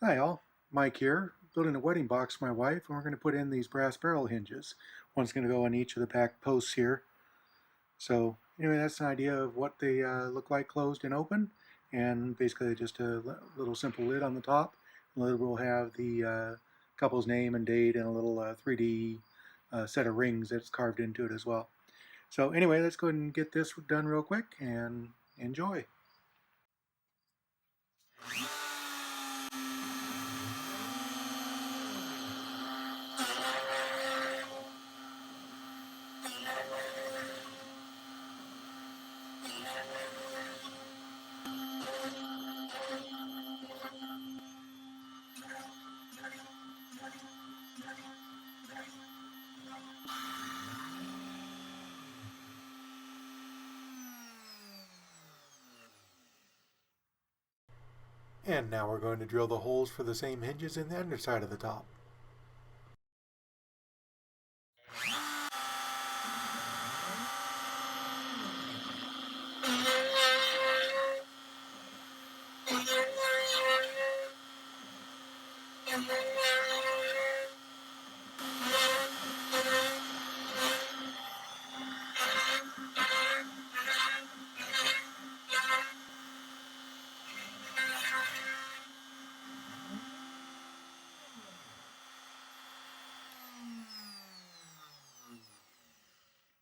Hi all, Mike here, building a wedding box for my wife, and we're going to put in these brass barrel hinges. One's going to go on each of the back posts here. So anyway, that's an idea of what they look like closed and open, and basically just a little simple lid on the top. The lid will have the couple's name and date and a little 3D set of rings that's carved into it as well. So anyway, let's go ahead and get this done real quick and enjoy. And now we're going to drill the holes for the same hinges in the underside of the top.